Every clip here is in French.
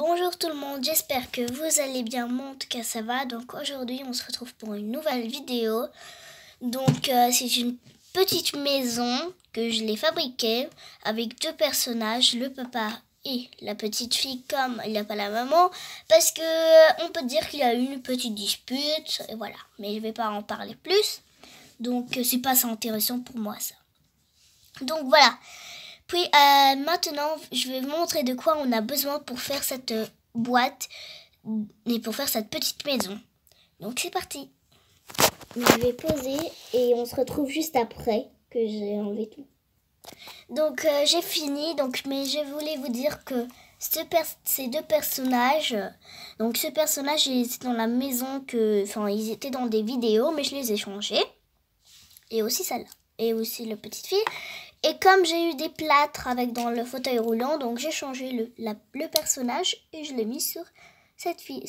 Bonjour tout le monde, j'espère que vous allez bien, moi en tout cas ça va. Donc aujourd'hui on se retrouve pour une nouvelle vidéo. Donc c'est une petite maison que je l'ai fabriquée avec deux personnages, le papa et la petite fille, comme il n'y a pas la maman, parce que on peut dire qu'il y a eu une petite dispute et voilà. Mais je vais pas en parler plus, donc c'est pas ça intéressant pour moi ça. Donc voilà. Puis maintenant, je vais vous montrer de quoi on a besoin pour faire cette boîte et pour faire cette petite maison. Donc c'est parti. Je vais poser et on se retrouve juste après que j'ai enlevé tout. Donc j'ai fini, mais je voulais vous dire que ces deux personnages, donc ce personnage ils étaient dans la maison ils étaient dans des vidéos, mais je les ai changés. Et aussi celle-là. Et aussi la petite fille. Et comme j'ai eu des plâtres avec dans le fauteuil roulant, donc j'ai changé le personnage et je l'ai mis sur cette fille.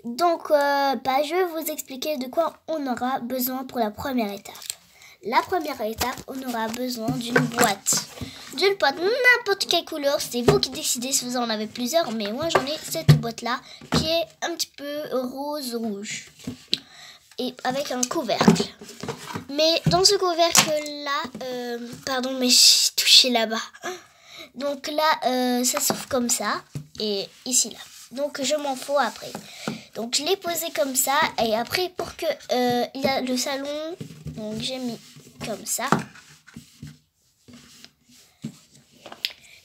Donc, je vais vous expliquer de quoi on aura besoin pour la première étape. La première étape, on aura besoin d'une boîte. D'une boîte, n'importe quelle couleur, c'est vous qui décidez si vous en avez plusieurs, mais moi j'en ai cette boîte-là qui est un petit peu rose-rouge. Et avec un couvercle. Mais dans ce couvercle-là, pardon, mais j'ai touché là-bas. Donc là, ça s'ouvre comme ça. Et ici, là. Donc je m'en fous après. Donc je l'ai posé comme ça. Et après, pour que il y a le salon, donc j'ai mis comme ça.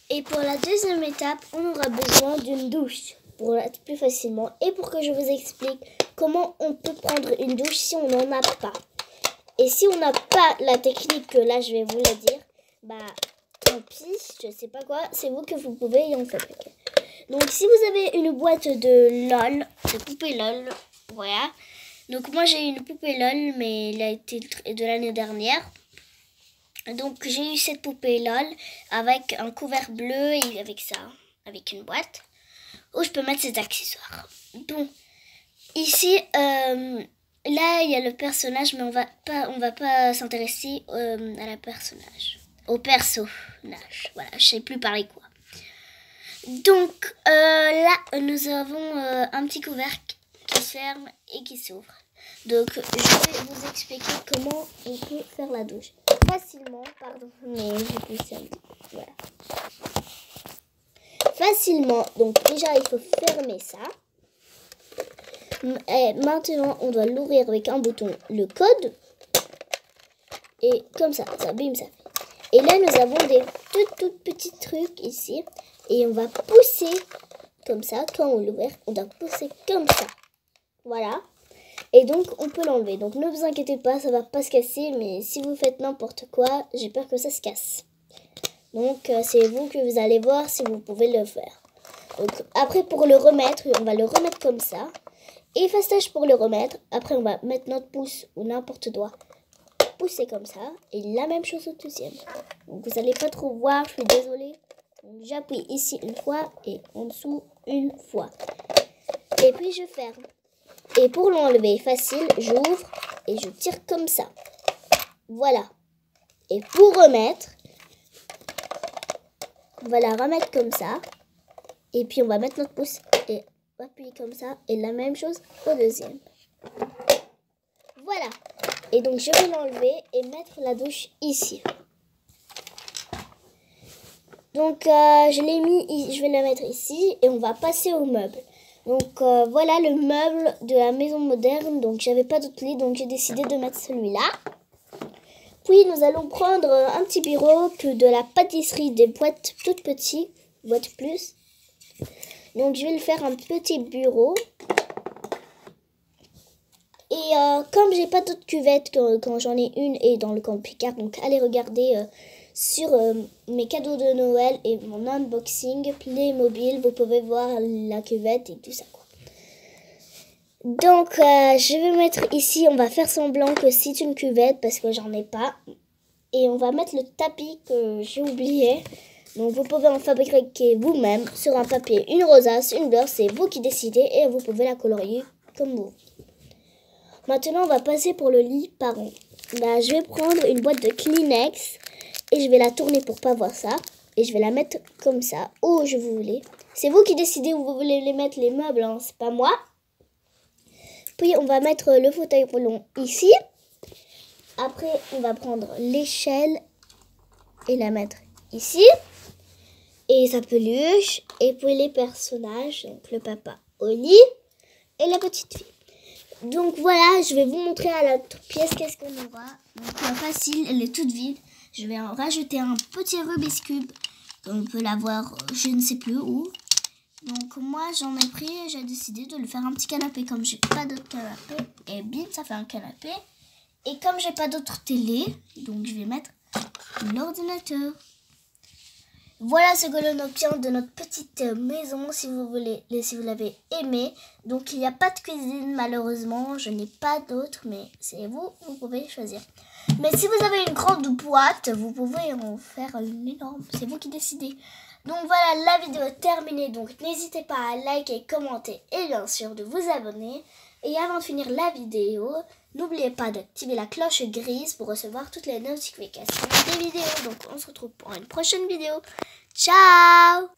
Et pour la deuxième étape, on aura besoin d'une douche. Pour être plus facilement. Et pour que je vous explique comment on peut prendre une douche si on n'en a pas. Et si on n'a pas la technique que là je vais vous la dire, tant pis, je sais pas quoi, c'est vous que vous pouvez y en fabriquer. Donc si vous avez une boîte de LOL, de poupée LOL, voilà. Donc moi j'ai une poupée LOL, mais elle a été de l'année dernière. Donc j'ai eu cette poupée LOL avec un couvert bleu et avec ça, avec une boîte où je peux mettre ses accessoires. Donc ici, là, il y a le personnage, mais on va pas s'intéresser au personnage. Voilà, je sais plus parler quoi. Donc là, nous avons un petit couvercle qui se ferme et qui s'ouvre. Donc, je vais vous expliquer comment on peut faire la douche facilement. Pardon, mais j'ai poussé un petit peu. Voilà. Facilement. Donc déjà, il faut fermer ça. Et maintenant, on doit l'ouvrir avec un bouton, le code. Et comme ça, bim, ça fait. Et là, nous avons des tout petits trucs ici. Et on va pousser comme ça. Quand on l'ouvre, on doit pousser comme ça. Voilà. Et donc, on peut l'enlever. Donc, ne vous inquiétez pas, ça va pas se casser. Mais si vous faites n'importe quoi, j'ai peur que ça se casse. Donc, c'est vous que vous allez voir si vous pouvez le faire. Donc, après, pour le remettre, on va le remettre comme ça. Et fastoche pour le remettre. Après, on va mettre notre pouce ou n'importe doigt. Pousser comme ça. Et la même chose au deuxième. Donc, vous n'allez pas trop voir. Je suis désolée. J'appuie ici une fois et en dessous une fois. Et puis, je ferme. Et pour l'enlever facile, j'ouvre et je tire comme ça. Voilà. Et pour remettre, on va la remettre comme ça. Et puis, on va mettre notre pouce et appuyer comme ça. Et la même chose au deuxième. Voilà. Et donc, je vais l'enlever et mettre la douche ici. Donc, je vais la mettre ici. Et on va passer au meuble. Donc, voilà le meuble de la maison moderne. Donc, j'avais pas d'autre lit. Donc, j'ai décidé de mettre celui-là. Puis, nous allons prendre un petit bureau de la pâtisserie, des boîtes toutes petites. Boîtes plus. Donc, je vais le faire un petit bureau. Et comme j'ai pas d'autres cuvettes quand j'en ai une et dans le camping-car, donc allez regarder sur mes cadeaux de Noël et mon unboxing Playmobil, vous pouvez voir la cuvette et tout ça quoi. Donc je vais mettre ici, on va faire semblant que c'est une cuvette parce que j'en ai pas. Et on va mettre le tapis que j'ai oublié. Donc vous pouvez en fabriquer vous-même sur un papier, une rosace, une beurre, c'est vous qui décidez et vous pouvez la colorier comme vous. Maintenant, on va passer pour le lit parent. Je vais prendre une boîte de Kleenex et je vais la tourner pour pas voir ça. Et je vais la mettre comme ça, où je voulais. C'est vous qui décidez où vous voulez les mettre, les meubles, hein, c'est pas moi. Puis on va mettre le fauteuil roulant ici. Après, on va prendre l'échelle et la mettre ici. Et sa peluche. Et puis les personnages, donc le papa au lit et la petite fille. Donc voilà, je vais vous montrer à la pièce qu'est-ce qu'on aura. Donc facile, elle est toute vide. Je vais en rajouter un petit Rubik's Cube. On peut l'avoir, je ne sais plus où. Donc moi j'en ai pris et j'ai décidé de le faire un petit canapé. Comme j'ai pas d'autre canapé, et bim, ça fait un canapé. Et comme j'ai pas d'autre télé, donc je vais mettre l'ordinateur. Voilà ce que l'on obtient de notre petite maison, si vous voulez, si vous l'avez aimé. Donc il n'y a pas de cuisine malheureusement, je n'ai pas d'autre, mais c'est vous, vous pouvez choisir. Mais si vous avez une grande boîte, vous pouvez en faire une énorme, c'est vous qui décidez. Donc voilà, la vidéo est terminée, donc n'hésitez pas à liker, commenter et bien sûr de vous abonner. Et avant de finir la vidéo, n'oubliez pas d'activer la cloche grise pour recevoir toutes les notifications des vidéos. Donc on se retrouve pour une prochaine vidéo. Ciao!